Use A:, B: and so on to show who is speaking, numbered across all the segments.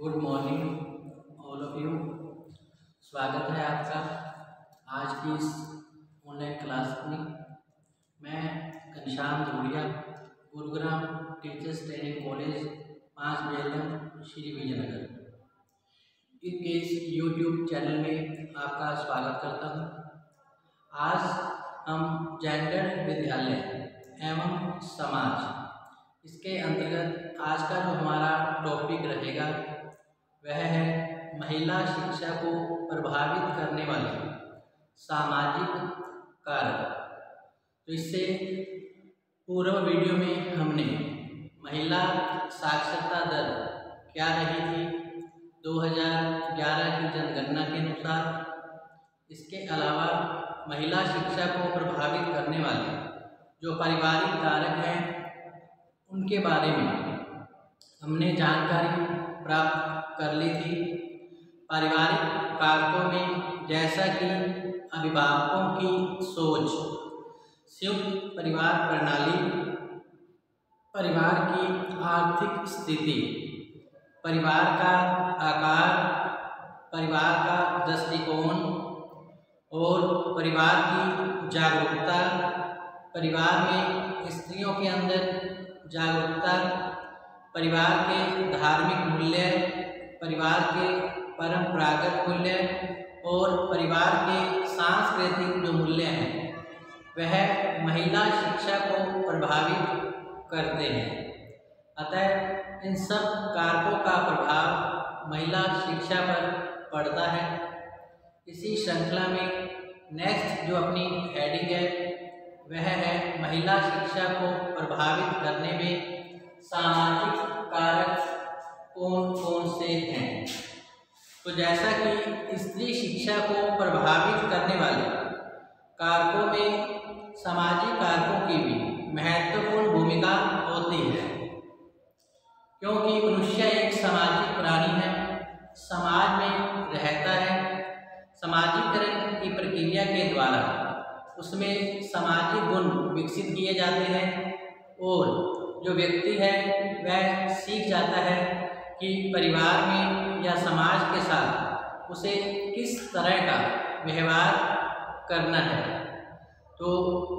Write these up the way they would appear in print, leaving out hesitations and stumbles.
A: Good morning all of you. स्वागत है आपका आज की इस ऑनलाइन क्लास में। मैं Ghanshyam Dhuliya, Gurugram teachers training college 5 बेलम श्री विजयनगर के इस यूट्यूब चैनल में आपका स्वागत करता हूँ। आज हम जेंडर विद्यालय एवं समाज इसके अंतर्गत आज का जो हमारा टॉपिक रहेगा वह है महिला शिक्षा को प्रभावित करने वाले सामाजिक कारक। तो इससे पूर्व वीडियो में हमने महिला साक्षरता दर क्या रही थी 2011 की जनगणना के अनुसार, इसके अलावा महिला शिक्षा को प्रभावित करने वाले जो पारिवारिक कारक हैं उनके बारे में हमने जानकारी प्राप्त कर ली थी। पारिवारिक कारकों में जैसा कि अभिभावकों की सोच, संयुक्त परिवार प्रणाली, परिवार की आर्थिक स्थिति, परिवार का आकार, परिवार का दृष्टिकोण और परिवार की जागरूकता, परिवार में स्त्रियों के अंदर जागरूकता, परिवार के धार्मिक मूल्य, परिवार के परंपरागत मूल्य और परिवार के सांस्कृतिक जो मूल्य हैं वह महिला शिक्षा को प्रभावित करते हैं। अतः इन सब कारकों का प्रभाव महिला शिक्षा पर पड़ता है। इसी श्रृंखला में नेक्स्ट जो अपनी हेडिंग है वह है महिला शिक्षा को प्रभावित करने में सामाजिक कारक कौन कौन से हैं। तो जैसा कि स्त्री शिक्षा को प्रभावित करने वाले कारकों में सामाजिक कारकों की भी महत्वपूर्ण भूमिका होती है, क्योंकि मनुष्य एक सामाजिक प्राणी है, समाज में रहता है। सामाजिकरण की प्रक्रिया के द्वारा उसमें सामाजिक गुण विकसित किए जाते हैं और जो व्यक्ति है वह सीख जाता है कि परिवार में या समाज के साथ उसे किस तरह का व्यवहार करना है। तो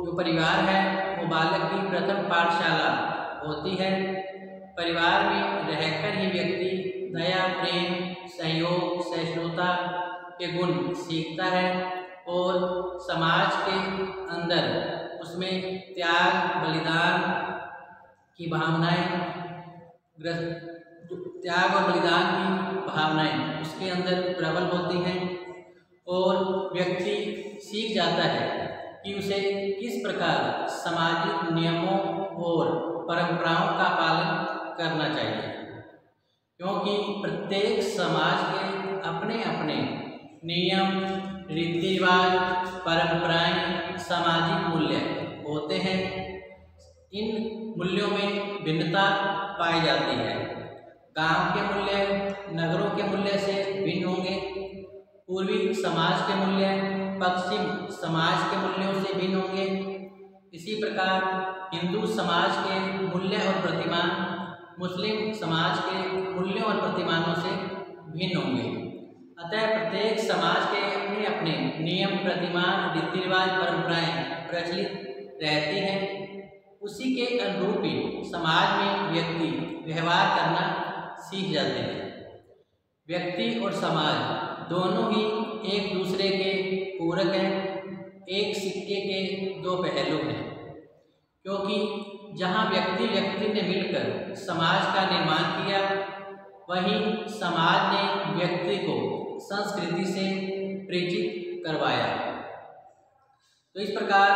A: जो परिवार है वो बालक की प्रथम पाठशाला होती है। परिवार में रहकर ही व्यक्ति दया, प्रेम, सहयोग, सहिष्णुता के गुण सीखता है और समाज के अंदर उसमें त्याग, बलिदान की भावनाएं, त्याग और बलिदान की भावनाएं उसके अंदर प्रबल होती हैं और व्यक्ति सीख जाता है कि उसे किस प्रकार सामाजिक नियमों और परंपराओं का पालन करना चाहिए, क्योंकि प्रत्येक समाज के अपने अपने नियम, रीति रिवाज, परंपराएं, सामाजिक मूल्य होते हैं। इन मूल्यों में भिन्नता पाई जाती है। गांव के मूल्य नगरों के मूल्य से भिन्न होंगे, पूर्वी समाज के मूल्य पश्चिम समाज के मूल्यों से भिन्न होंगे। इसी प्रकार हिंदू समाज के मूल्य और प्रतिमान मुस्लिम समाज के मूल्यों और प्रतिमानों से भिन्न होंगे। अतः प्रत्येक समाज के अपने अपने नियम, प्रतिमान, रीति रिवाज, परंपराएं प्रचलित रहती हैं। उसी के अनुरूप ही समाज में व्यक्ति व्यवहार करना सीख जाते हैं। व्यक्ति और समाज दोनों ही एक दूसरे के पूरक हैं, एक सिक्के के दो पहलू हैं, क्योंकि जहाँ व्यक्ति व्यक्ति ने मिलकर समाज का निर्माण किया, वहीं समाज ने व्यक्ति को संस्कृति से परिचित करवाया। तो इस प्रकार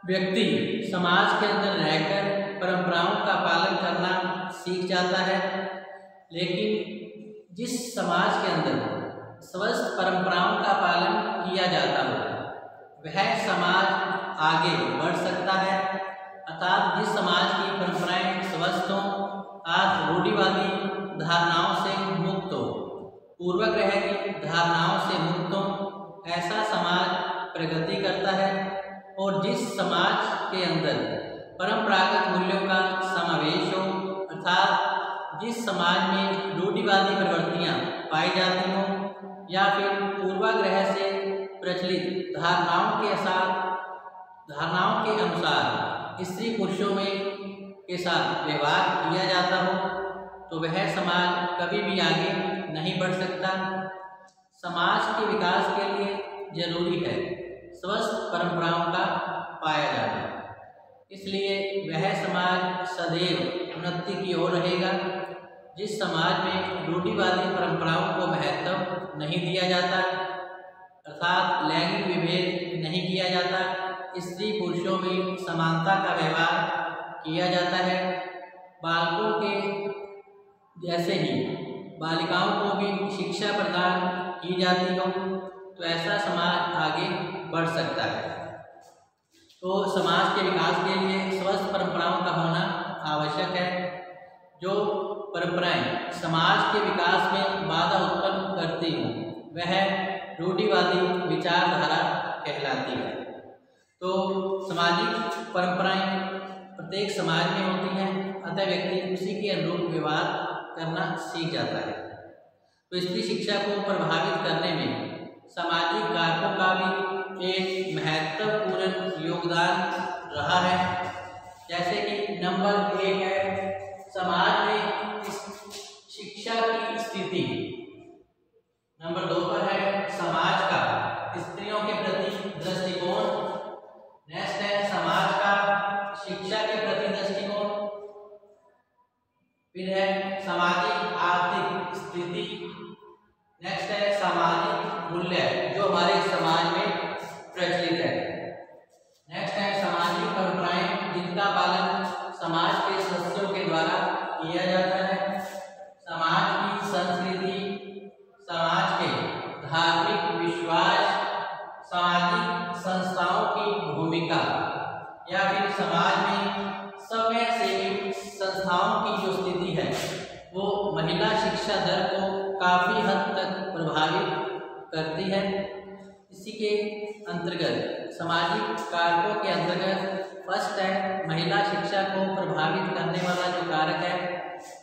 A: व्यक्ति समाज के अंदर रहकर परंपराओं का पालन करना सीख जाता है। लेकिन जिस समाज के अंदर स्वस्थ परंपराओं का पालन किया जाता हो वह समाज आगे बढ़ सकता है। अर्थात जिस समाज की परंपराएं स्वस्थ हों, आज रूढ़िवादी धारणाओं से मुक्त हो, पूर्वग्रह की धारणाओं से मुक्त हो, ऐसा समाज प्रगति करता है। और जिस समाज के अंदर परंपरागत मूल्यों का समावेश हो, अर्थात जिस समाज में रूढ़िवादी प्रवृत्तियाँ पाई जाती हों या फिर पूर्वाग्रह से प्रचलित धारणाओं के अनुसार स्त्री पुरुषों के साथ व्यवहार किया जाता हो तो वह समाज कभी भी आगे नहीं बढ़ सकता। समाज के विकास के लिए जरूरी है स्वस्थ परंपराओं का पाया जाना, इसलिए वह समाज सदैव उन्नति की ओर रहेगा। जिस समाज में रूढ़िवादी परंपराओं को महत्व नहीं दिया जाता अर्थात लैंगिक विभेद नहीं किया जाता, स्त्री पुरुषों में समानता का व्यवहार किया जाता है, बालकों के जैसे ही बालिकाओं को भी शिक्षा प्रदान की जाती हो तो ऐसा समाज आगे बढ़ सकता है। तो समाज के विकास के लिए स्वस्थ परंपराओं का होना आवश्यक है। जो परंपराएं समाज के विकास में बाधा उत्पन्न करती हों वह रूढ़िवादी विचारधारा कहलाती है। तो सामाजिक परंपराएं प्रत्येक समाज में होती हैं, अतः व्यक्ति उसी के अनुरूप व्यवहार करना सीख जाता है। तो स्त्री शिक्षा को प्रभावित करने में सामाजिक कारकों का भी एक महत्वपूर्ण योगदान रहा है। जैसे कि नंबर 1 है समाज में शिक्षा की स्थिति, नंबर 2 पर है समाज का स्त्रियों के प्रति दृष्टिकोण, नेक्स्ट है समाज का शिक्षा के प्रति दृष्टिकोण, फिर है सामाजिक आर्थिक स्थिति, नेक्स्ट है सामाजिक मूल्य जो हमारे समाज में प्रचलित है, नेक्स्ट है सामाजिक परंपराएं जिनका पालन समाज के सदस्यों के द्वारा किया जाता है, समाज की संस्कृति, समाज के धार्मिक विश्वास, सामाजिक संस्थाओं की भूमिका या फिर समाज में समाजसेवी संस्थाओं की जो स्थिति है वो महिला शिक्षा दर को काफ़ी हद तक प्रभावित करती है। इसी के अंतर्गत सामाजिक कारकों के अंतर्गत फर्स्ट है महिला शिक्षा को प्रभावित करने वाला जो कारक है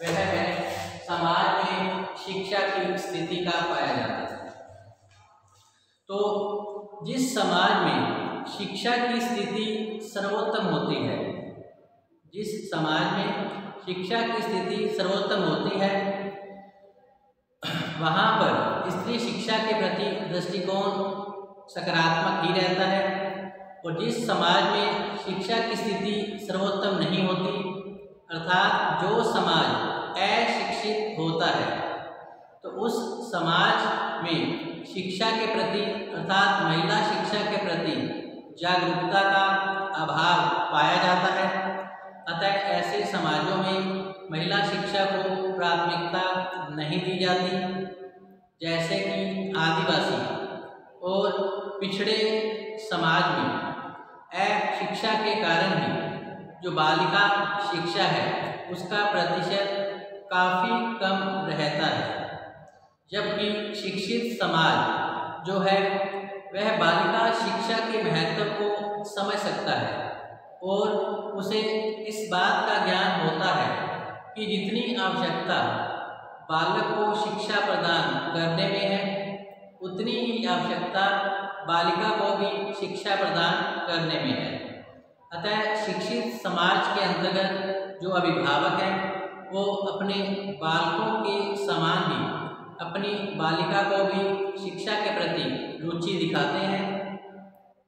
A: वह है समाज में शिक्षा की स्थिति का पाया जाता है। तो जिस समाज में शिक्षा की स्थिति सर्वोत्तम होती है, जिस समाज में शिक्षा की स्थिति सर्वोत्तम होती है वहाँ पर स्त्री शिक्षा के प्रति दृष्टिकोण सकारात्मक ही रहता है, और जिस समाज में शिक्षा की स्थिति सर्वोत्तम नहीं होती अर्थात जो समाज अशिक्षित होता है तो उस समाज में शिक्षा के प्रति अर्थात महिला शिक्षा के प्रति जागरूकता का अभाव पाया जाता है। अतः ऐसे समाजों में महिला शिक्षा को प्राथमिकता नहीं दी जाती, जैसे कि आदिवासी और पिछड़े समाज में अशिक्षा के कारण ही जो बालिका शिक्षा है उसका प्रतिशत काफ़ी कम रहता है, जबकि शिक्षित समाज जो है वह बालिका शिक्षा के महत्व को समझ सकता है और उसे इस बात का ज्ञान होता है कि जितनी आवश्यकता बालक को शिक्षा प्रदान करने में है उतनी ही आवश्यकता बालिका को भी शिक्षा प्रदान करने में है। अतः शिक्षित समाज के अंतर्गत जो अभिभावक हैं वो अपने बालकों के समान ही अपनी बालिका को भी शिक्षा के प्रति रुचि दिखाते हैं।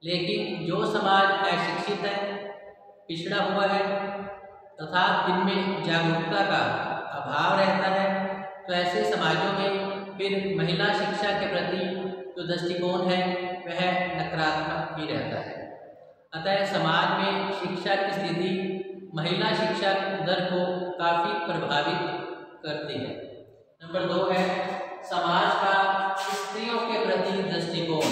A: लेकिन जो समाज अशिक्षित है, पिछड़ा हुआ है तथा जिनमें जागरूकता का अभाव रहता है तो ऐसे समाजों में फिर महिला शिक्षा के प्रति जो दृष्टिकोण है वह नकारात्मक ही रहता है। अतः समाज में शिक्षा की स्थिति महिला शिक्षा दर को काफ़ी प्रभावित करती है। नंबर 2 है समाज का स्त्रियों के प्रति दृष्टिकोण,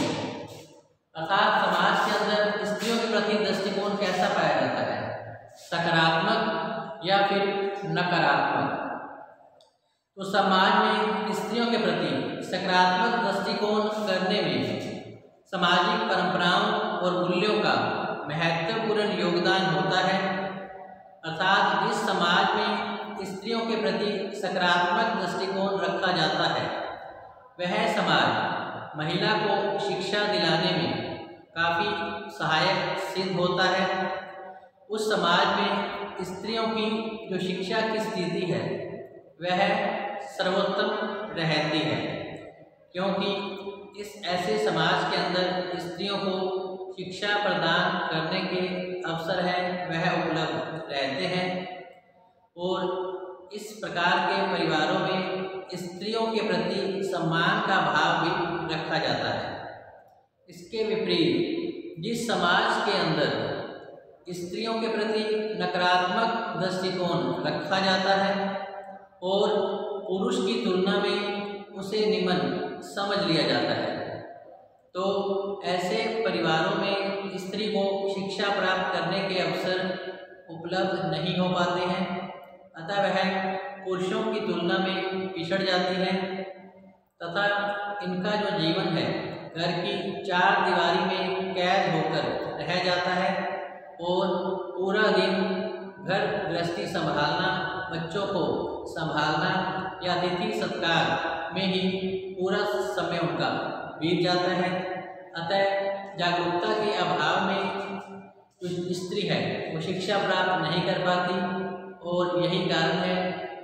A: अर्थात समाज के अंदर स्त्रियों के प्रति दृष्टिकोण कैसा पाया जाता है, सकारात्मक या फिर नकारात्मक। तो समाज में स्त्रियों के प्रति सकारात्मक दृष्टिकोण करने में सामाजिक परंपराओं और मूल्यों का महत्वपूर्ण योगदान होता है। अर्थात जिस समाज में स्त्रियों के प्रति सकारात्मक दृष्टिकोण रखा जाता है वह समाज महिला को शिक्षा दिलाने में काफ़ी सहायक सिद्ध होता है। उस समाज में स्त्रियों की जो शिक्षा की स्थिति है वह सर्वोत्तम रहती है, क्योंकि इस ऐसे समाज के अंदर स्त्रियों को शिक्षा प्रदान करने के अवसर हैं वह उपलब्ध रहते हैं और इस प्रकार के परिवारों में स्त्रियों के प्रति सम्मान का भाव भी रखा जाता है। इसके विपरीत जिस समाज के अंदर स्त्रियों के प्रति नकारात्मक दृष्टिकोण रखा जाता है और पुरुष की तुलना में उसे निम्न समझ लिया जाता है, तो ऐसे परिवारों में स्त्री को शिक्षा प्राप्त करने के अवसर उपलब्ध नहीं हो पाते हैं, अतः वह पुरुषों की तुलना में पिछड़ जाती हैं तथा इनका जो जीवन है घर की चार दीवारी में कैद होकर रह जाता है और पूरा दिन घर गृहस्थी संभालना, बच्चों को संभालना या अतिथि सत्कार में ही पूरा समय उनका बीत जाता है। अतः जागरूकता के अभाव में जो स्त्री है वो शिक्षा प्राप्त नहीं कर पाती और यही कारण है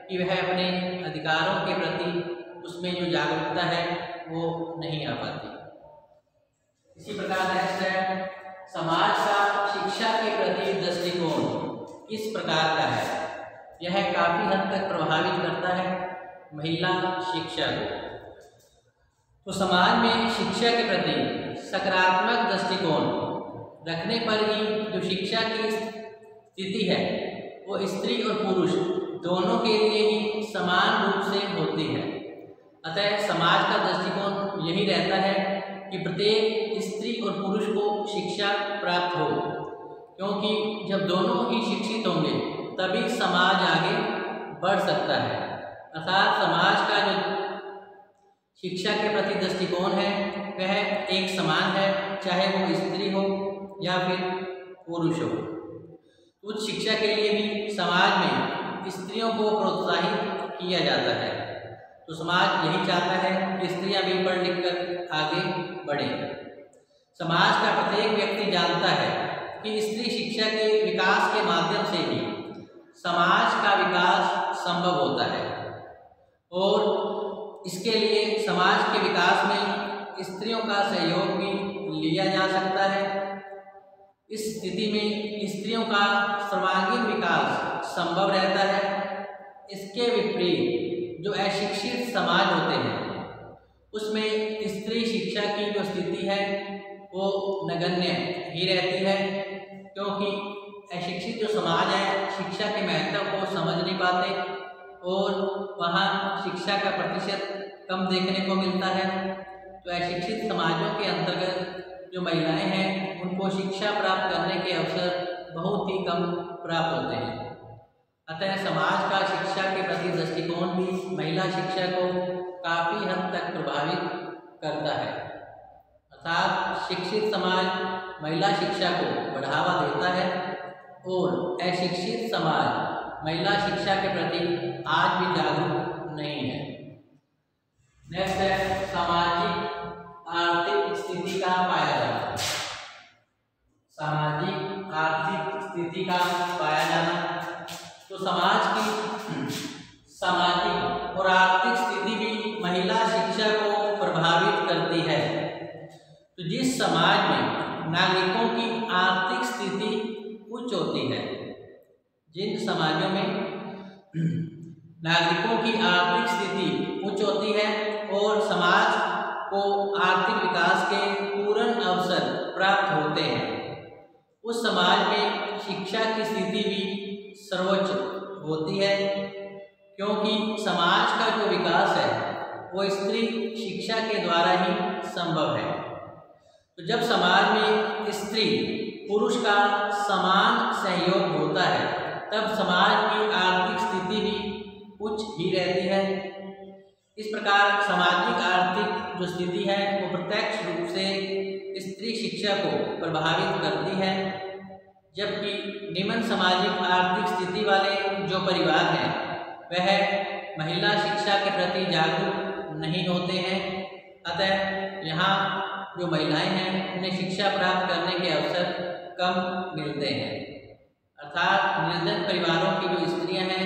A: कि वह अपने अधिकारों के प्रति उसमें जो जागरूकता है वो नहीं आ पाती। इसी प्रकार नेक्स्ट है समाज का शिक्षा के प्रति दृष्टिकोण किस प्रकार का है। यह काफ़ी हद तक प्रभावित करता है महिला शिक्षा को। तो समाज में शिक्षा के प्रति सकारात्मक दृष्टिकोण रखने पर ही जो शिक्षा की स्थिति है वो स्त्री और पुरुष दोनों के लिए ही समान रूप से होती है। अतः समाज का दृष्टिकोण यही रहता है कि प्रत्येक स्त्री और पुरुष को शिक्षा प्राप्त हो, क्योंकि जब दोनों ही शिक्षित होंगे तभी समाज आगे बढ़ सकता है। अर्थात समाज का जो शिक्षा के प्रति दृष्टिकोण है वह एक समान है, चाहे वो स्त्री हो या फिर पुरुष हो। उच्च शिक्षा के लिए भी समाज में स्त्रियों को प्रोत्साहित किया जाता है। तो समाज यही चाहता है कि स्त्रियां भी पढ़ लिख कर आगे बढ़ें। समाज का प्रत्येक व्यक्ति जानता है कि स्त्री शिक्षा के विकास के माध्यम से ही समाज का विकास संभव होता है और इसके लिए समाज के विकास में स्त्रियों का सहयोग भी लिया जा सकता है। इस स्थिति में स्त्रियों का सर्वांगीण विकास संभव रहता है। इसके विपरीत जो अशिक्षित समाज होते हैं उसमें स्त्री शिक्षा की जो स्थिति है वो नगण्य ही रहती है, क्योंकि अशिक्षित जो समाज है शिक्षा के महत्व को समझ नहीं पाते और वहाँ शिक्षा का प्रतिशत कम देखने को मिलता है। तो अशिक्षित समाजों के अंतर्गत जो महिलाएं हैं उनको शिक्षा प्राप्त करने के अवसर बहुत ही कम प्राप्त होते हैं। अतः समाज का शिक्षा के प्रति दृष्टिकोण भी महिला शिक्षा को काफ़ी हद तक प्रभावित करता है। अर्थात शिक्षित समाज महिला शिक्षा को बढ़ावा देता है और अशिक्षित समाज महिला शिक्षा के प्रति आज भी जागरूक नहीं है। नेक्स्ट है सामाजिक आर्थिक स्थिति का पाया जाना। सामाजिक आर्थिक स्थिति का पाया जाना तो समाज की सामाजिक और आर्थिक स्थिति भी महिला शिक्षा को प्रभावित करती है। तो जिस समाज में नागरिकों की आर्थिक स्थिति उच्च होती है, जिन समाजों में नागरिकों की आर्थिक स्थिति उच्च होती है और समाज को आर्थिक विकास के पूर्ण अवसर प्राप्त होते हैं, उस समाज में शिक्षा की स्थिति भी सर्वोच्च होती है, क्योंकि समाज का जो विकास है वो स्त्री शिक्षा के द्वारा ही संभव है। तो जब समाज में स्त्री पुरुष का समान सहयोग होता है तब समाज की आर्थिक स्थिति भी उच्च ही रहती है। इस प्रकार सामाजिक आर्थिक जो स्थिति है वो प्रत्यक्ष रूप से स्त्री शिक्षा को प्रभावित करती है, जबकि निम्न सामाजिक आर्थिक स्थिति वाले जो परिवार हैं वह महिला शिक्षा के प्रति जागरूक नहीं होते हैं। अतः यहाँ जो महिलाएं हैं उन्हें शिक्षा प्राप्त करने के अवसर कम मिलते हैं। अर्थात निर्धन परिवारों की जो स्त्रियां हैं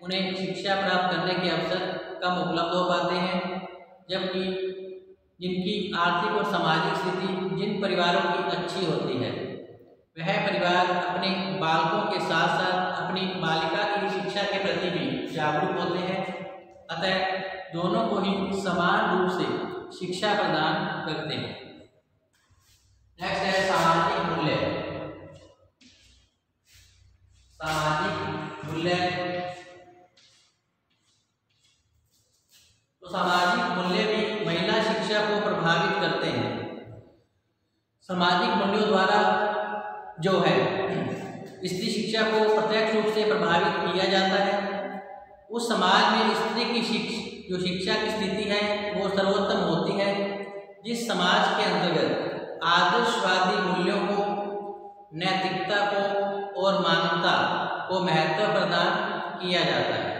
A: उन्हें शिक्षा प्राप्त करने के अवसर कम उपलब्ध हो पाते हैं, जबकि जिनकी आर्थिक और सामाजिक स्थिति जिन परिवारों की अच्छी होती है वह परिवार अपने बालकों के साथ साथ अपनी बालिका की शिक्षा के प्रति भी जागरूक होते हैं। अतः दोनों को ही समान रूप से शिक्षा प्रदान करते हैं। नेक्स्ट है सामाजिक मूल्य। सामाजिक मूल्य तो सामाजिक मूल्य भी महिला शिक्षा को प्रभावित करते हैं। सामाजिक मूल्यों द्वारा जो है स्त्री शिक्षा को प्रत्यक्ष रूप से प्रभावित किया जाता है। उस समाज में स्त्री की शिक्षा की स्थिति है वो सर्वोत्तम होती है जिस समाज के अंतर्गत आदर्शवादी मूल्यों को, नैतिकता को और मानवता को महत्व प्रदान किया जाता है।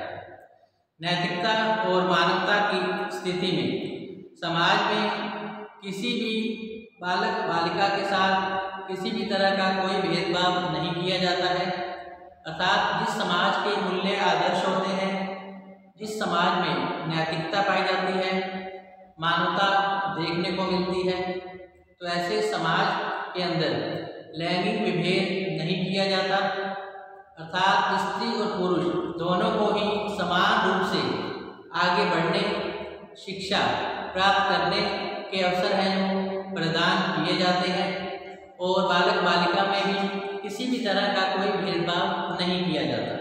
A: नैतिकता और मानवता की स्थिति में समाज में किसी भी बालक बालिका के साथ किसी भी तरह का कोई भेदभाव नहीं किया जाता है। अर्थात जिस समाज के मूल्य आदर्श होते हैं, जिस समाज में नैतिकता पाई जाती है, मानवता देखने को मिलती है, तो ऐसे समाज के अंदर लैंगिक विभेद नहीं किया जाता। अर्थात स्त्री और पुरुष दोनों को ही समान रूप से आगे बढ़ने, शिक्षा प्राप्त करने के अवसर हैं प्रदान किए जाते हैं और बालक बालिका में भी किसी भी तरह का कोई भेदभाव नहीं किया जाता।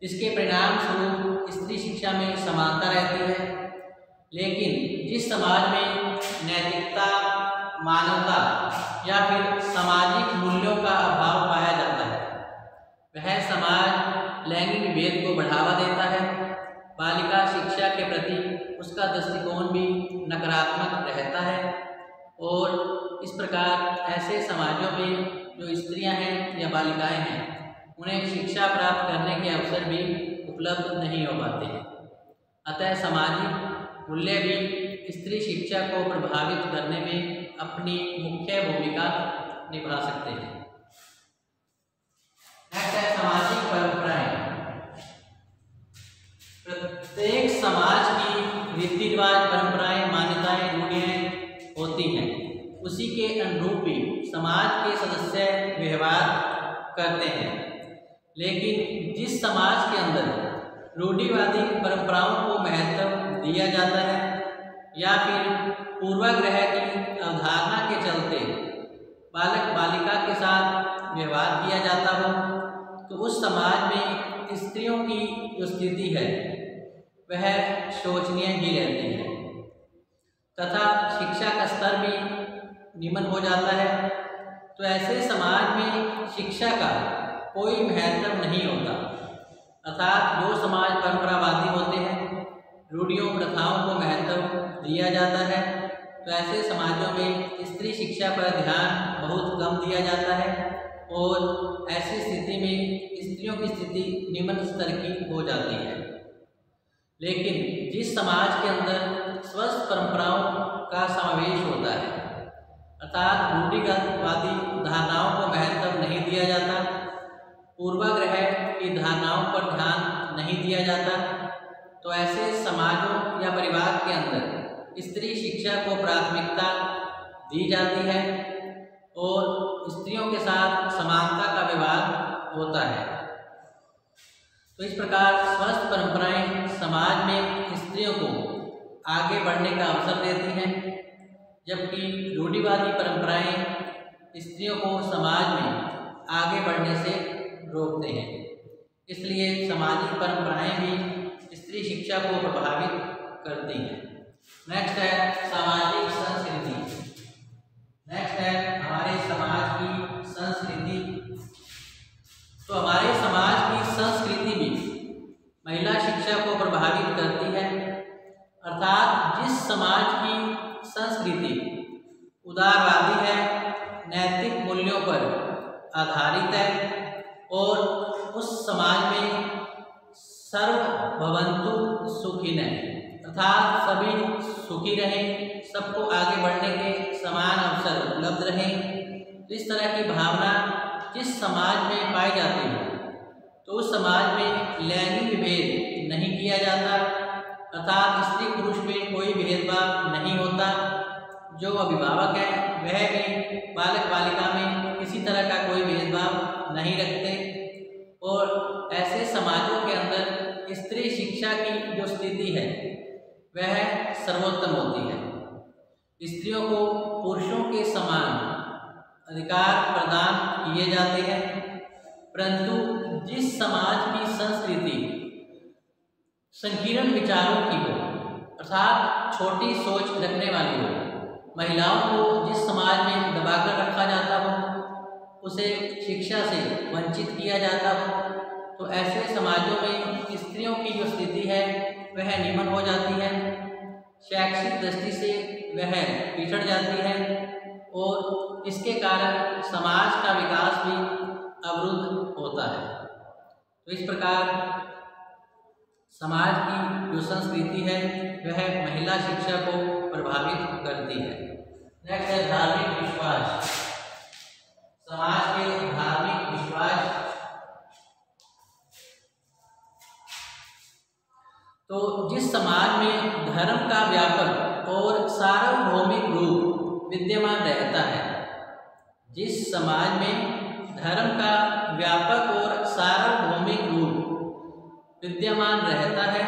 A: इसके परिणाम स्वरूप स्त्री शिक्षा में समानता रहती है। लेकिन जिस समाज में नैतिकता, मानवता या फिर सामाजिक मूल्यों का अभाव पाया जाता है वह समाज लैंगिक विभेद को बढ़ावा देता है। बालिका शिक्षा के प्रति उसका दृष्टिकोण भी नकारात्मक रहता है और इस प्रकार ऐसे समाजों में जो स्त्रियां हैं या बालिकाएं हैं उन्हें शिक्षा प्राप्त करने के अवसर भी उपलब्ध नहीं हो पाते हैं। अतः सामाजिक मूल्य भी स्त्री शिक्षा को प्रभावित करने में अपनी मुख्य भूमिका निभा सकते हैं। नेक्स्ट है सामाजिक परंपराएं। प्रत्येक समाज की रीति रिवाज, परंपराएं, मान्यताएं, रूढ़ियां होती हैं। उसी के अनुरूप भी समाज के सदस्य व्यवहार करते हैं। लेकिन जिस समाज के अंदर रूढ़िवादी परंपराओं को महत्व दिया जाता है या फिर पूर्वाग्रह की अवधारणा के चलते बालक बालिका के साथ व्यवहार किया जाता हो, तो उस समाज में स्त्रियों की जो स्थिति है वह शोचनीय ही रहती है तथा शिक्षा का स्तर भी निम्न हो जाता है। तो ऐसे समाज में शिक्षा का कोई महत्व नहीं होता। अर्थात जो समाज परंपरावादी होते हैं, रूढ़ियों प्रथाओं को महत्व दिया जाता है, तो ऐसे समाजों में स्त्री शिक्षा पर ध्यान बहुत कम दिया जाता है और ऐसी स्थिति में स्त्रियों की स्थिति निम्न स्तर की हो जाती है। लेकिन जिस समाज के अंदर स्वस्थ परंपराओं का समावेश होता है, अर्थात रूढ़िवादी धारणाओं को महत्व नहीं दिया जाता, पूर्वाग्रह की धारणाओं पर ध्यान नहीं दिया जाता, तो ऐसे समाजों या परिवार के अंदर स्त्री शिक्षा को प्राथमिकता दी जाती है और स्त्रियों के साथ समानता का व्यवहार होता है। तो इस प्रकार स्वस्थ परंपराएं समाज में स्त्रियों को आगे बढ़ने का अवसर देती हैं, जबकि रूढ़िवादी परंपराएं स्त्रियों को समाज में आगे बढ़ने से रोकते हैं। इसलिए सामाजिक परंपराएं भी स्त्री शिक्षा को प्रभावित करती हैं। नेक्स्ट है सामाजिक संस्कृति। नेक्स्ट है हमारे समाज की संस्कृति। तो हमारे समाज की संस्कृति भी महिला शिक्षा को प्रभावित करती है। अर्थात जिस समाज की संस्कृति उदारवादी है, नैतिक मूल्यों पर आधारित है और उस समाज में सर्व भवन्तु सुखिनः, अर्थात सभी सुखी रहें, सबको आगे बढ़ने के समान अवसर उपलब्ध रहें। इस तरह की भावना जिस समाज में पाई जाती है तो उस समाज में लैंगिक विभेद नहीं किया जाता, अर्थात स्त्री पुरुष में कोई भेदभाव नहीं होता। जो अभिभावक हैं वह भी बालक बालिका में किसी तरह का कोई भेदभाव नहीं रखते और ऐसे समाजों के अंदर स्त्री शिक्षा की जो स्थिति है वह सर्वोत्तम होती है। स्त्रियों को पुरुषों के समान अधिकार प्रदान किए जाते हैं, परंतु जिस समाज की संस्कृति संकीर्ण विचारों की हो, अर्थात छोटी सोच रखने वाली हो, महिलाओं को जिस समाज में दबाकर रखा जाता हो, उसे शिक्षा से वंचित किया जाता हो, तो ऐसे समाजों में स्त्रियों की जो स्थिति है वह निम्न हो जाती है, शैक्षिक दृष्टि से वह पिछड़ जाती है और इसके कारण समाज का विकास भी अवरुद्ध होता है। तो इस प्रकार समाज की जो संस्कृति है वह महिला शिक्षा को प्रभावित करती है। नेक्स्ट है धार्मिक विश्वास। समाज के धार्मिक विश्वास, तो जिस समाज में धर्म का व्यापक और सार्वभौमिक रूप विद्यमान रहता है, जिस समाज में धर्म का व्यापक और सार्वभौमिक रूप विद्यमान रहता है,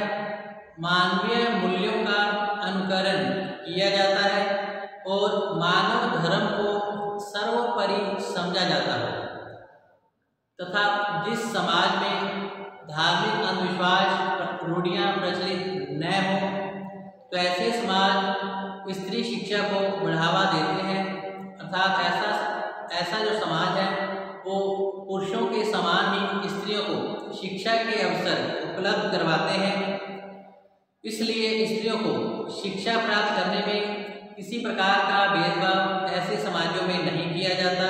A: मानवीय मूल्यों का अनुकरण किया जाता है और मानव धर्म को सर्वोपरि समझा जाता है, तथा जिस समाज में धार्मिक अंधविश्वास रूढ़ियाँ प्रचलित न हो, तो ऐसे समाज स्त्री शिक्षा को बढ़ावा देते हैं, अर्थात ऐसा जो समाज है वो पुरुषों के समान ही स्त्रियों को शिक्षा के अवसर उपलब्ध करवाते हैं। इसलिए स्त्रियों को शिक्षा प्राप्त करने में किसी प्रकार का भेदभाव ऐसे समाजों में नहीं किया जाता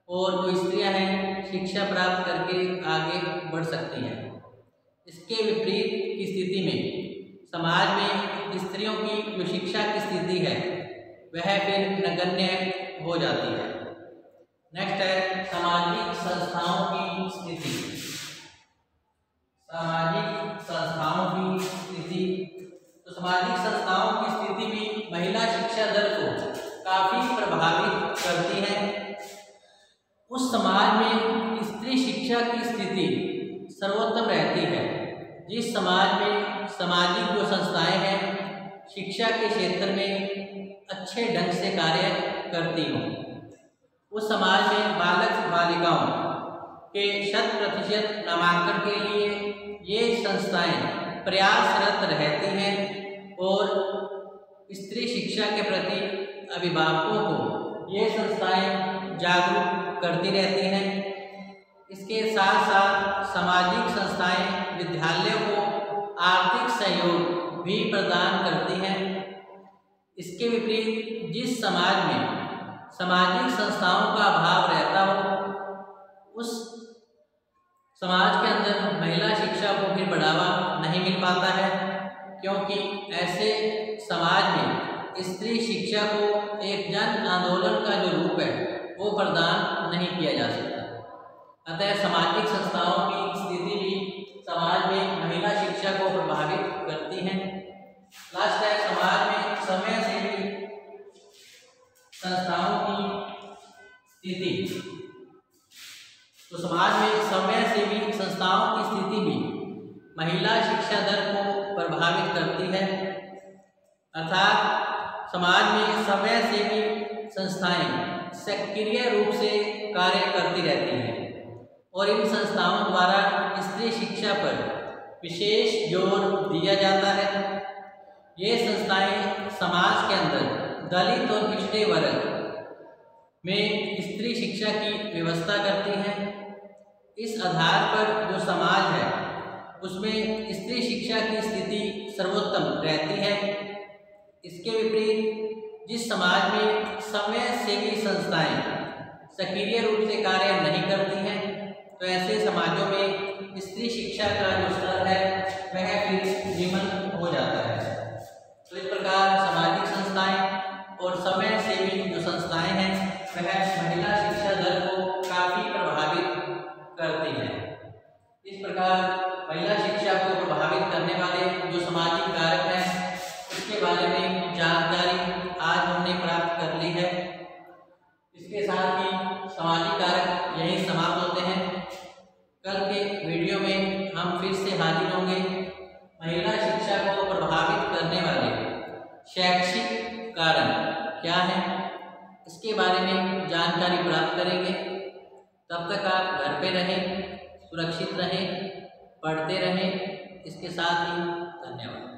A: और जो स्त्रियां हैं शिक्षा प्राप्त करके आगे बढ़ सकती हैं। इसके विपरीत की स्थिति में समाज में स्त्रियों की जो शिक्षा की स्थिति है वह फिर नगण्य हो जाती है। नेक्स्ट है सामाजिक संस्थाओं की स्थिति। सामाजिक संस्थाओं की स्थिति, तो सामाजिक संस्थाओं की स्थिति भी महिला शिक्षा दर को काफी प्रभावित करती है। उस समाज में स्त्री शिक्षा की स्थिति सर्वोत्तम रहती है जिस समाज में सामाजिक जो संस्थाएं हैं शिक्षा के क्षेत्र में अच्छे ढंग से कार्य करती हों। उस समाज में बालक बालिकाओं के 100% नामांकन के लिए ये संस्थाएं प्रयासरत रहती हैं और स्त्री शिक्षा के प्रति अभिभावकों को ये संस्थाएं जागरूक करती रहती हैं। इसके साथ साथ सामाजिक संस्थाएं विद्यालयों को आर्थिक सहयोग भी प्रदान करती हैं। इसके विपरीत जिस समाज में सामाजिक संस्थाओं का अभाव रहता हो उस समाज के अंदर महिला शिक्षा को भी बढ़ावा नहीं मिल पाता है, क्योंकि ऐसे समाज में स्त्री शिक्षा को एक जन आंदोलन का जो रूप है वो प्रदान नहीं किया जा सकता। अतः सामाजिक संस्थाओं की स्थिति भी समाज में महिला शिक्षा को प्रभावित करती है। लास्ट है समाज में समय सेवी संस्थाओं की स्थिति। तो समाज में समय सेवी संस्थाओं की स्थिति भी महिला शिक्षा दर को प्रभावित करती है, अर्थात समाज में समय सेवी संस्थाएं सक्रिय रूप से कार्य करती रहती हैं और इन संस्थाओं द्वारा स्त्री शिक्षा पर विशेष जोर दिया जाता है। ये संस्थाएं समाज के अंदर दलित और पिछड़े वर्ग में स्त्री शिक्षा की व्यवस्था करती हैं। इस आधार पर जो समाज है उसमें स्त्री शिक्षा की स्थिति सर्वोत्तम रहती है। इसके विपरीत जिस समाज में समय सेवी संस्थाएं सक्रिय रूप से कार्य नहीं करती हैं तो ऐसे समाजों में स्त्री शिक्षा का जो स्तर है वह फिर निम्न हो जाता है। तो इस प्रकार सामाजिक संस्थाएं और समय सेवी जो संस्थाएं हैं वह महिला शिक्षा दर को काफ़ी प्रभावित करती हैं। इस प्रकार महिला शिक्षा को प्रभावित करने वाले जो सामाजिक कारक हैं उसके बारे में जानकारी आज हमने प्राप्त कर ली है। इसके साथ ही सामाजिक कारक यही समाप्त होते हैं। कल के वीडियो में हम फिर से हाजिर होंगे। महिला शिक्षा को प्रभावित करने वाले शैक्षिक कारण क्या हैं इसके बारे में जानकारी प्राप्त करेंगे। तब तक आप घर पे रहें, सुरक्षित रहें, पढ़ते रहें। इसके साथ ही धन्यवाद।